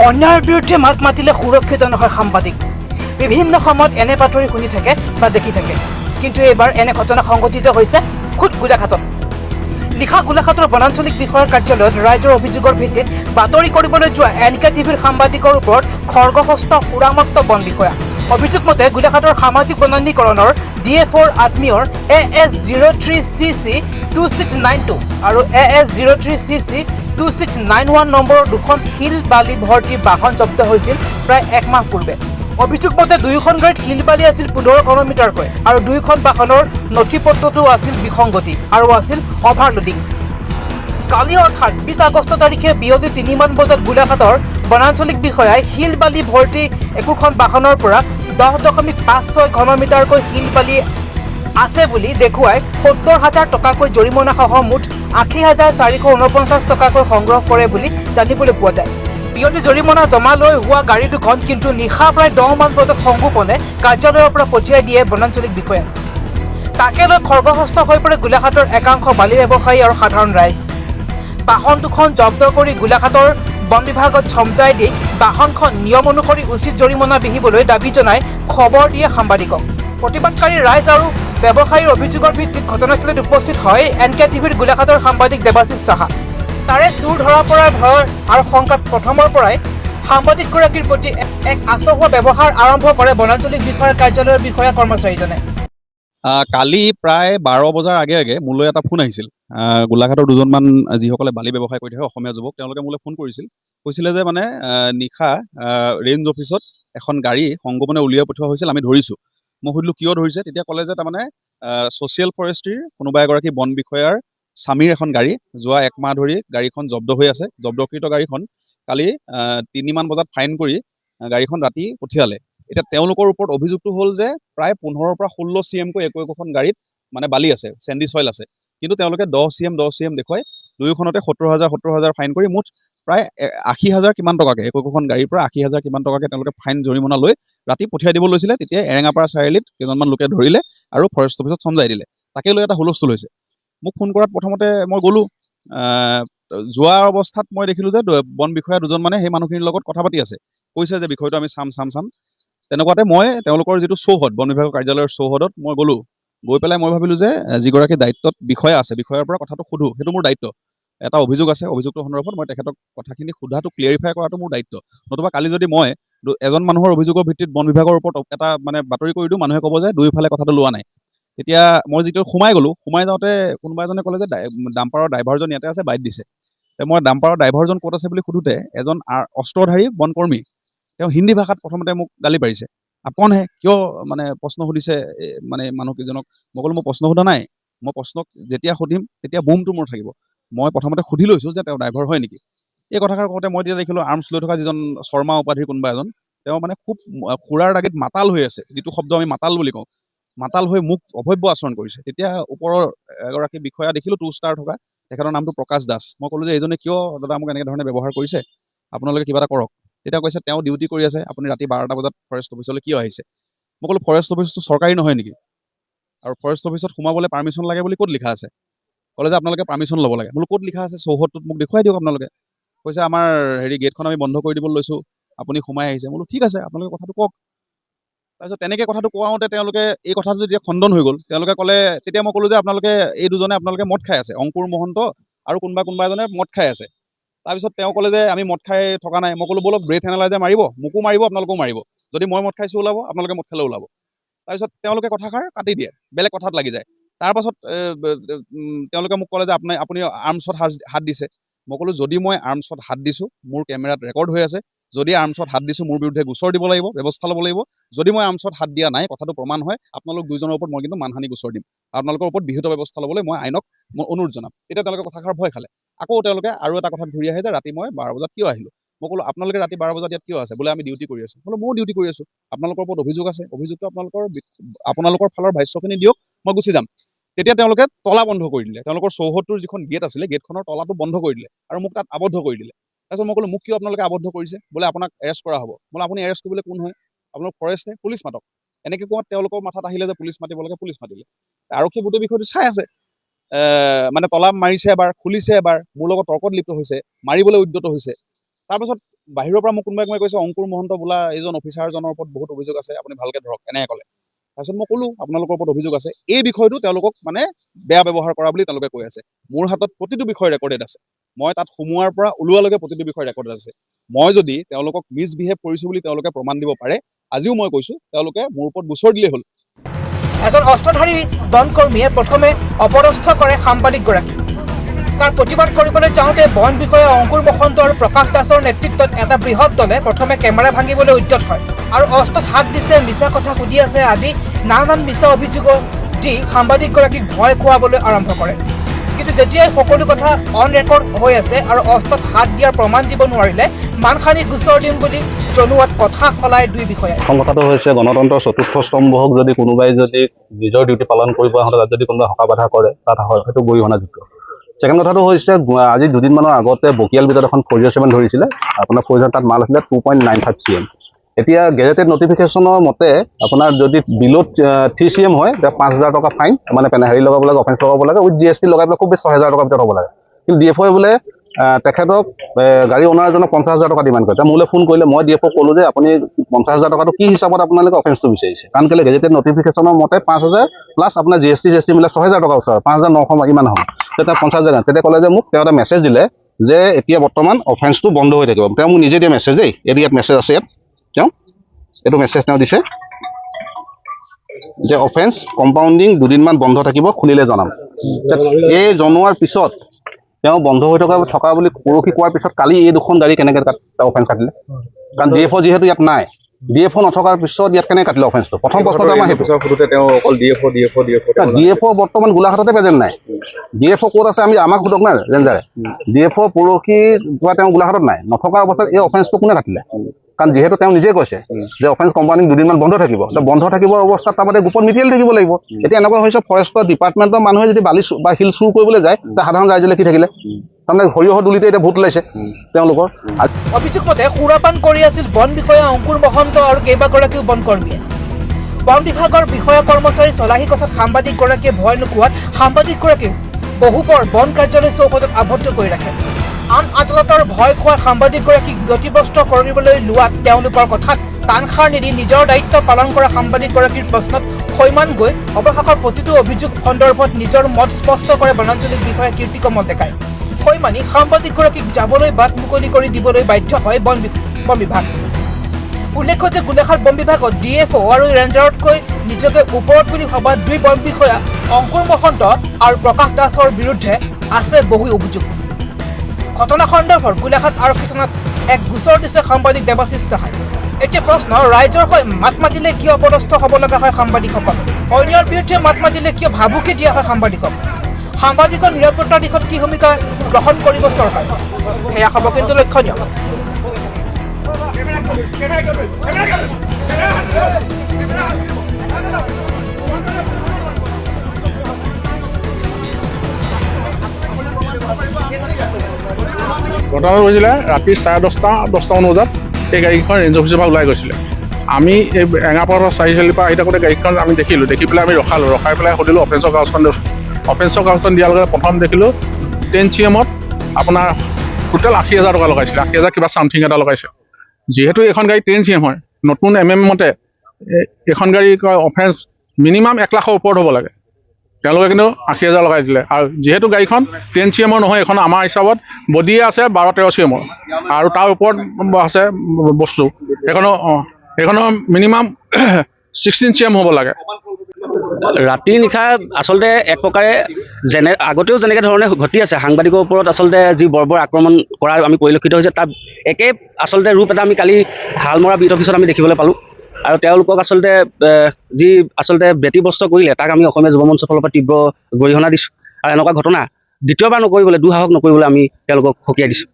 অন্যায়ৰ বিৰুদ্ধে মাত মাতিলে সুৰক্ষিত নহয় সাংবাদিক। বিভিন্ন সময়ত এনে বাতৰি শুনি থাকে বা দেখি থাকে, কিন্তু এইবাৰ এনে ঘটনা সংঘটিত হৈছে খুদ গোলাঘাটত। নিশা গোলাঘাটৰ বনাঞ্চলিক বিষয়াৰ কাৰ্যালয়ত ৰাইজৰ অভিযোগৰ ভিত্তিত বাতৰি কৰিবলৈ যোৱা NKTVৰ সাংবাদিকৰ ওপৰত খৰ্গহস্ত সুৰামক্ত বন বিষয়া। অভিযোগ মতে গোলাঘাটৰ সামাজিক বনানীকৰণৰ DF4 আত্মীয়ৰ AS03CC 2692 আৰু AS03CC 2691 নম্বৰৰ দুখন শিল বালি ভৰ্তি বাহন জব্দ হৈছিল প্ৰায় এক মাহ পূৰ্বে। অভিযোগ মতে দুয়োখন গাড়ীত শিল বালি আছিল 15 ঘনমিটাৰকৈ আৰু দুয়োখন বাহনৰ নথি পত্ৰতো আছিল বিসংগতি আৰু আছিল অভাৰলোডিং। কালি অৰ্থাৎ 20 আগষ্ট তাৰিখে বিয়লি 3 মান বজাত গোলাঘাটৰ বনাঞ্চলিক বিষয়াই শিল বালি ভৰ্তি একোখন বাহনৰ পৰা 10.56 ঘনমিটাৰকৈ শিল বালি আছে বুলি দেখুৱাই 70,000 টকাকৈ জৰিমনা সহ মুঠ 80,449 টকাকৈ সংগ্ৰহ কৰে বুলি জানিবলৈ পোৱা যায়। বিয়লি জৰিমনা জমা লৈ হোৱা গাড়ী দুখন কিন্তু নিশা প্ৰায় 10 মান বজাত সংগোপনে কাৰ্যালয়ৰ পৰা পঠিয়াই দিয়ে বনাঞ্চলিক বিষয়াই। তাকে লৈ খৰ্গহস্ত হৈ পৰে গোলাঘাটৰ একাংশ বালি ব্যৱসায়ী আৰু সাধাৰণ ৰাইজ। বাহন দুখন জব্দ কৰি গোলাঘাটৰ বন বিভাগত চমজাই দি বাহনখন নিয়ম অনুসৰি উচিত জৰিমনা বিহিবলৈ দাবী জনাই খবৰ দিয়ে সাংবাদিকক। প্ৰতিবাদকাৰী ৰাইজ আৰু ব্যৱসায়ীৰ অভিযোগৰ ভিত্তিত ঘটনাস্থলীত উপস্থিত হয় NKTVৰ গোলাঘাটৰ সাংবাদিক দেৱাশিষ সাহা। তাৰে চুৰ ধৰা পৰাৰ ভয় আৰু শংকাত প্ৰথমৰ পৰাই সাংবাদিকগৰাকীৰ প্ৰতি এক আচহুৱা ব্যৱহাৰ আৰম্ভ কৰে বনাঞ্চলিক বিষয়াৰ কাৰ্যালয়ৰ বিষয়া কৰ্মচাৰীজনে। কালি প্ৰায় 12 বজাৰ আগে আগে মোলৈ এটা ফোন আহিছিল। গোলাঘাটৰ দুজনমান যিসকলে বালি ব্যৱসায় কৰি থাকে অসমীয়া যুৱক, তেওঁলোকে মোলৈ ফোন কৰিছিল। কৈছিলে যে মানে নিশা ৰেঞ্জ অফিচত এখন গাড়ী সংগোপনে উলিয়াই পঠোৱা হৈছিল, আমি ধৰিছোঁ। মই সুধিলোঁ কিয় ধৰিছে, তেতিয়া ক'লে যে তাৰমানে ছ'চিয়েল ফৰেষ্ট্ৰিৰ কোনোবা এগৰাকী বন বিষয়াৰ স্বামীৰ এখন গাড়ী যোৱা এক মাহ ধৰি গাড়ীখন জব্দ হৈ আছে। জব্দকৃত গাড়ীখন কালি 3 মান বজাত ফাইন কৰি গাড়ীখন ৰাতি পঠিয়ালে। এতিয়া তেওঁলোকৰ ওপৰত অভিযোগটো হ'ল যে প্ৰায় 15 পৰা 16 CMকৈ একোখন গাড়ীত মানে বালি আছে, চেণ্ডি চইল আছে, কিন্তু তেওঁলোকে 10 CM দেখুৱাই দুয়োখনতে 70,000 ফাইন কৰি মুঠ প্ৰায় 80,000 কিমান টকাকৈ একোখন গাড়ীৰ পৰা 80,000 কিমান টকাকৈ তেওঁলোকে ফাইন জৰিমনা লৈ ৰাতি পঠিয়াই দিব লৈছিলে। তেতিয়া এৰেঙাপাৰা চাৰিআলিত কেইজনমান লোকে ধৰিলে আৰু ফৰেষ্ট অফিচত চমজাই দিলে। তাকে লৈ এটা হুলস্থুল হৈছে। মোক ফোন কৰাত প্ৰথমতে মই গ'লোঁ। যোৱা অৱস্থাত মই দেখিলোঁ যে বন বিষয়া দুজন মানে সেই মানুহখিনিৰ লগত কথা পাতি আছে, কৈছে যে বিষয়টো আমি চাম। তেনেকুৱাতে মই তেওঁলোকৰ যিটো চৌহদ, বন বিভাগৰ কাৰ্যালয়ৰ চৌহদত মই গ'লোঁ। গৈ পেলাই মই ভাবিলোঁ যে যিগৰাকী দায়িত্বত বিষয়া আছে, বিষয়াৰ পৰা কথাটো সোধোঁ, সেইটো মোৰ দায়িত্ব। এটা অভিযোগ আছে, অভিযোগটোৰ সন্দৰ্ভত মই তেখেতক কথাখিনি সোধাটো, ক্লিয়াৰিফাই কৰাটো মোৰ দায়িত্ব। নতুবা কালি যদি মই এজন মানুহৰ অভিযোগৰ ভিত্তিত বন বিভাগৰ ওপৰত এটা মানে বাতৰি কৰি দিওঁ, মানুহে ক'ব যে দুয়োফালে কথাটো লোৱা নাই। তেতিয়া মই যিটো সোমাই গ'লোঁ, সোমাই যাওঁতে কোনোবা এজনে ক'লে যে ডাম্পাৰৰ ড্ৰাইভাৰজন ইয়াতে আছে, বাইট দিছে। মই ডাম্পাৰৰ ড্ৰাইভাৰজন ক'ত আছে বুলি সোধোতে এজন অস্ত্ৰধাৰী বনকৰ্মী, তেওঁ হিন্দী ভাষাত প্ৰথমতে মোক গালি পাৰিছে। আপন হে, কিয় মানে প্ৰশ্ন সুধিছে মানে মানুহকেইজনক। মই ক'লোঁ মই প্ৰশ্ন সোধা নাই, মই প্ৰশ্নক যেতিয়া সুধিম তেতিয়া বুমটো মোৰ থাকিব। মই প্ৰথমতে সুধি লৈছোঁ যে তেওঁ ড্ৰাইভাৰ হয় নেকি। এই কথাষাৰ কওঁতে মই তেতিয়া দেখিলোঁ আৰ্মছ লৈ থকা যিজন শৰ্মা উপাধিৰ কোনোবা এজন, তেওঁ মানে খুব সুৰাৰ দাগীত মাতাল হৈ আছে, যিটো শব্দ আমি মাতাল বুলি কওঁ। মাতাল হৈ মোক অভব্য আচৰণ কৰিছে। তেতিয়া ওপৰৰ এগৰাকী বিষয়া দেখিলোঁ 2 ষ্টাৰ থকা, তেখেতৰ নামটো প্ৰকাশ দাস। মই ক'লোঁ যে এইজনে কিয় দাদা মোক এনেকৈ ধৰণে ব্যৱহাৰ কৰিছে, আপোনালোকে কিবা এটা কৰক। তেতিয়া কৈছে তেওঁ ডিউটি কৰি আছে, আপুনি ৰাতি 12টা বজাত ফৰেষ্ট অফিচলৈ কিয় আহিছে। মই ক'লোঁ ফৰেষ্ট অফিচটো চৰকাৰী নহয় নেকি, আৰু ফৰেষ্ট অফিচত সোমাবলৈ পাৰ্মিশ্যন লাগে বুলি ক'ত লিখা আছে। ক'লে যে আপোনালোকে পাৰ্মিশ্যন ল'ব লাগে। বোলো ক'ত লিখা আছে, চৌহদটোত মোক দেখুৱাই দিয়ক আপোনালোকে। কৈছে আমাৰ গেটখন আমি বন্ধ কৰি দিবলৈ লৈছোঁ, আপুনি সোমাই আহিছে। বোলো ঠিক আছে, আপোনালোকে কথাটো কওক। তাৰপিছত তেনেকৈ কথাটো কোৱাওঁতে তেওঁলোকে এই কথাটো যেতিয়া খণ্ডন হৈ গ'ল, তেওঁলোকে ক'লে, তেতিয়া মই ক'লোঁ যে আপোনালোকে এই দুজনে আপোনালোকে মদ খাই আছে, অংকুৰ মহন্ত আৰু কোনোবা এজনে মদ খাই আছে। তাৰপিছত তেওঁ ক'লে যে আমি মদ খাই থকা নাই। মই ক'লোঁ ব'লক ব্ৰেথ এনালাইজাৰ মাৰিব, মোকো মাৰিব আপোনালোকেও মাৰিব, যদি মই মদ খাইছোঁ ওলাব, আপোনালোকে মদ খালে ওলাব। তাৰপিছত তেওঁলোকে কথাষাৰ কাটি দিয়ে, বেলেগ কথাত লাগি যায়। তাৰপাছত তেওঁলোকে মোক ক'লে যে আপুনি আৰ্মছত হাত দিছে। মই ক'লোঁ যদি মই আৰ্মছত হাত দিছোঁ, মোৰ কেমেৰাত ৰেকৰ্ড হৈ আছে, যদি আৰ্মছত হাত দিছোঁ মোৰ বিৰুদ্ধে গোচৰ দিব লাগিব, ব্যৱস্থা ল'ব লাগিব। যদি মই আৰ্মছত হাত দিয়া নাই, কথাটো প্ৰমাণ হয়, আপোনালোক দুইজনৰ ওপৰত মই কিন্তু মানহানি গোচৰ দিম, আপোনালোকৰ ওপৰত বিহিত ব্যৱস্থা ল'বলৈ মই আইনক মই অনুৰোধ জনাম। তেতিয়া তেওঁলোকে কথাষাৰ ভয় খালে। আকৌ তেওঁলোকে আৰু এটা কথাত ঘূৰি আহে যে ৰাতি মই 12 বজাত কিয় আহিলোঁ। মই ক'লোঁ আপোনালোকে ৰাতি 12 বজাত ইয়াত কিয় আছে, বোলে আমি ডিউটি কৰি আছোঁ। বোলো ময়ো ডিউটি কৰি আছোঁ, আপোনালোকৰ ওপৰত অভিযোগ আছে, অভিযোগটো আপোনালোকৰ ফালৰ ভাষ্যখিনি দিয়ক, মই গুচি যাম। তেতিয়া তেওঁলোকে তলা বন্ধ কৰি দিলে, তেওঁলোকৰ চৌহদটোৰ যিখন গেট আছিলে, গেটখনৰ তলাটো বন্ধ কৰি দিলে আৰু মোক তাত আবদ্ধ কৰি দিলে। তাৰপিছত মই ক'লোঁ মোক কিয় আপোনালোকে আবদ্ধ কৰিছে, বোলে আপোনাক এৰেষ্ট কৰা হ'ব। বোলে আপুনি এৰেষ্ট কৰিবলৈ কোন হয়, আপোনালোক ফৰেষ্টে, পুলিচ মাতক। এনেকৈ কোৱাত তেওঁলোকৰ মাথাত আহিলে যে পুলিচ মাতিব লাগে, পুলিচ মাতিলে। আৰক্ষী গোটেই বিষয়টো চাই আছে। মানে তলাপ মাৰিছে এবাৰ, খুলিছে এবাৰ, মোৰ লগত তৰ্কত লিপ্ত হৈছে, মাৰিবলৈ উদ্যত হৈছে। তাৰপাছত বাহিৰৰ পৰা মোক কোনোবাই কৈছে অংকুৰ মহন্ত বোলা এইজন অফিচাৰজনৰ ওপৰত বহুত অভিযোগ আছে, আপুনি ভালকৈ ধৰক, এনেকৈ ক'লে। তাৰপিছত মই ক'লোঁ আপোনালোকৰ ওপৰত অভিযোগ আছে, এই বিষয়টো তেওঁলোকক মানে বেয়া ব্যৱহাৰ কৰা বুলি তেওঁলোকে কৈ আছে। মোৰ হাতত প্ৰতিটো বিষয় ৰেকৰ্ডেড আছে, মই তাত সোমোৱাৰ পৰা ওলোৱালৈকে প্ৰতিটো বিষয় ৰেকৰ্ডেড আছে। মই যদি তেওঁলোকক মিছবিহেভ কৰিছোঁ বুলি তেওঁলোকে প্ৰমাণ দিব পাৰে, আজিও মই কৈছোঁ তেওঁলোকে মোৰ ওপৰত গোচৰ দিলেই হ'ল। এজন অস্ত্ৰধাৰী বন কৰ্মীয়ে প্ৰথমে অপদস্থ কৰে সাংবাদিকগৰাকীক। তাৰ প্ৰতিবাদ কৰিবলৈ যাওঁতে বন বিষয়া অংকুৰ মহন্ত আৰু প্ৰকাশ দাসৰ নেতৃত্বত এটা বৃহৎ দলে প্ৰথমে কেমেৰা ভাঙিবলৈ উদ্যত হয় আৰু অস্ত্ৰত হাত দিছে, মিছা কথা সুধি আছে আদি নানান মিছা অভিযোগ দি সাংবাদিকগৰাকীক ভয় খুৱাবলৈ আৰম্ভ কৰে। কিন্তু যেতিয়াই সকলো কথা অন ৰেকৰ্ড হৈ আছে আৰু অস্ত্ৰত হাত দিয়াৰ প্ৰমাণ দিব নোৱাৰিলে মানখানি গোচৰ দিম বুলি জনোৱাত কথা সলায় দুই বিষয়াই। প্ৰথম কথাটো হৈছে গণতন্ত্ৰৰ চতুৰ্থ স্তম্ভক যদি কোনোবাই যদি নিজৰ ডিউটি পালন কৰিব আহোঁতে তাত যদি কোনোবাই হকা বাধা কৰে তাত হয়তো গৰিহণাযোগ্য। ছেকেণ্ড কথাটো হৈছে আজি দুদিনমানৰ আগতে বকিয়াল বিলত এখন 407 ধৰিছিলে, আপোনাৰ 407 তাত মাল আছিলে 2.95 CM। এতিয়া গেজেটেড নটিফিকেশ্যনৰ মতে আপোনাৰ যদি বিলত 3 CM হয় তেতিয়া 5,000 টকা ফাইন, মানে হেৰি লগাব লাগে, অফেন্স লগাব লাগে, উইথ GST লগাই পেলাই খুব বেছি 6,000 টকাৰ ভিতৰত হ'ব লাগে। কিন্তু DFOই বোলে তেখেতক গাড়ী অনাৰজনক 50,000 টকা ডিমাণ্ড কৰে। মোলৈ ফোন কৰিলে, মই DFOক ক'লোঁ যে আপুনি 50,000 টকাটো কি হিচাপত আপোনালোকে অফেন্সটো বিচাৰিছে, কাৰণ কেলৈ গেজেটেড নটিফিকেশ্যনৰ মতে 5,000 প্লাছ আপোনাৰ GST মিলাই 6,000 টকা ওচৰত, 5,900 ইমান হ'ব। তেতিয়া 50,000 তেতিয়া ক'লে যে মোক তেওঁ এটা মেছেজ দিলে যে এতিয়া বৰ্তমান অফেন্সটো বন্ধ হৈ থাকিব। তেওঁ মোক নিজে দিয়া মেছেজ দেই, ইয়াত মেছেজ আছে, ইয়াত তেওঁ এইটো মেছেজ তেওঁ দিছে যে অফেন্স কম্পাউণ্ডিং দুদিনমান বন্ধ থাকিব, খুলিলে জনাম। এই জনোৱাৰ পিছত তেওঁ বন্ধ হৈ থকা বুলি পৰহি কোৱাৰ পিছত কালি এই দুখন গাড়ী কেনেকৈ অফেন্স কাটিলে? কাৰণ DFO যিহেতু ইয়াত নাই, DFO নথকাৰ পিছত ইয়াত কেনেকৈ কাটিলে অফেন্সটো? প্ৰথম প্ৰশ্নটো আমাৰ সেইটো। DFO বৰ্তমান গোলাঘাটতে প্ৰেজেণ্ট নাই। DFO ক'ত আছে আমাক সোধক না ৰেঞ্জাৰে। DFO পৰহি পৰা তেওঁ গোলাঘাটত নাই, নথকাৰ অৱস্থাত এই অফেন্সটো কোনে কাটিলে? কাৰণ যিহেতু তেওঁ নিজে কৈছে যে অফেন্স কোম্পানী দুদিনমান বন্ধ থাকিব, বন্ধ থাকিবৰ অৱস্থাত তাৰমানে গোপন মিটিয়েল থাকিব লাগিব। এতিয়া এনেকুৱা হৈছে ফৰেষ্টৰ ডিপাৰ্টমেণ্টৰ মানুহে যদি বালি বা শিল চুৰ কৰিবলৈ যায়, সাধাৰণ ৰাইজলৈ কি থাকিলে? তাৰমানে সৰিয়হৰ দুলিতে এতিয়া ভোট ওলাইছে তেওঁলোকৰ। অভিযোগ মতে সুৰাপান কৰি আছিল বন বিষয়া অংকুৰ মহন্ত আৰু কেইবাগৰাকীও বন কৰ্মীয়ে। বন বিভাগৰ বিষয়া কৰ্মচাৰী চলাহী কথাত সাংবাদিকগৰাকীয়ে ভয় নোকোৱাত সাংবাদিকগৰাকীক বহুপৰ বন কাৰ্যালয় চৌহদত আবদ্ধ কৰি ৰাখে। আন আদালতৰ ভয় খোৱা সাংবাদিকগৰাকীক ব্যতিব্যস্ত কৰিবলৈ লোৱাত তেওঁলোকৰ কথাত টানখাৰ নিদি নিজৰ দায়িত্ব পালন কৰা সাংবাদিকগৰাকীৰ প্ৰশ্নত সৈমান গৈ অৱশেষত প্ৰতিটো অভিযোগ সন্দৰ্ভত নিজৰ মত স্পষ্ট কৰে বনাঞ্চলিক বিষয়া কীৰ্তি কমল ডেকাই। সৈমানি সাংবাদিকগৰাকীক যাবলৈ বাট মুকলি কৰি দিবলৈ বাধ্য হয় বন বিভাগ। উল্লেখ্য যে গোলাঘাট বন বিভাগত DFO আৰু ৰেঞ্জাৰতকৈ নিজকে ওপৰত বুলি ভবা দুই বন বিষয়া অংকুৰ মহন্ত আৰু প্ৰকাশ দাসৰ বিৰুদ্ধে আছে বহু অভিযোগ। ঘটনা সন্দৰ্ভত গোলাঘাট আৰক্ষী থানাত এক গোচৰ দিছে সাংবাদিক দেৱাশিষ সাহাই। এতিয়া প্ৰশ্ন, ৰাইজৰ হৈ মাত মাতিলে কিয় অপদস্থ হ'ব লগা হয় সাংবাদিকসকল? অন্যৰ বিৰুদ্ধে মাত মাতিলে কিয় ভাবুকি দিয়া হয় সাংবাদিকক? সাংবাদিকৰ নিৰাপত্তাৰ দিশত কি ভূমিকা গ্ৰহণ কৰিব চৰকাৰ? সেয়া হ'ব কিন্তু লক্ষণীয়। ঘটনা হৈছিলে ৰাতি 10:30মান বজাত এই গাড়ীখন ৰেঞ্জ অফিচৰ পৰা ওলাই গৈছিলে। আমি এই এঙাপাৰৰ চাৰিআলিৰ পৰা আহি থাকোঁতে গাড়ীখন আমি দেখিলোঁ, দেখি পেলাই আমি ৰখাই পেলাই সুধিলোঁ অফেন্সৰ কাগজখন দিয়াৰ লগে প্ৰথম দেখিলোঁ 10 CM-ত আপোনাৰ টোটেল 80,000 টকা লগাইছিলে, 80,000 কিবা চামথিং এটা লগাইছে। যিহেতু এইখন গাড়ী 10 CM হয়, নতুন MM মতে এইখন গাড়ী অফেন্স মিনিমাম 1 লাখৰ ওপৰত হ'ব লাগে, তেওঁলোকে কিন্তু 80,000 লগাই দিলে। আৰু যিহেতু গাড়ীখন 10 CM-ৰ নহয়, এখন আমাৰ হিচাপত বডিয়ে আছে 12-13 CM-ৰ আৰু তাৰ ওপৰত আছে বস্তু, সেইখনৰ মিনিমাম 16 CM হ'ব লাগে। ৰাতি নিশা আচলতে এক প্ৰকাৰে আগতেও যেনেকৈ ধৰণে ঘটি আছে সাংবাদিকৰ ওপৰত আচলতে যি বৰ্বৰ আক্ৰমণ কৰা আমি পৰিলক্ষিত হৈছে, তাৰ একে আচলতে ৰূপ এটা আমি কালি হালমৰা বিট অফিচত আমি দেখিবলৈ পালোঁ। আৰু তেওঁলোকক আচলতে ব্যতিব্যস্ত কৰিলে তাক আমি অসমীয়া যুৱ মঞ্চৰ ফালৰ পৰা তীব্ৰ গৰিহণা দিছোঁ। আৰু এনেকুৱা ঘটনা দ্বিতীয়বাৰ নকৰিবলৈ, দুঃসাহস নকৰিবলৈ আমি তেওঁলোকক সকীয়াই দিছোঁ।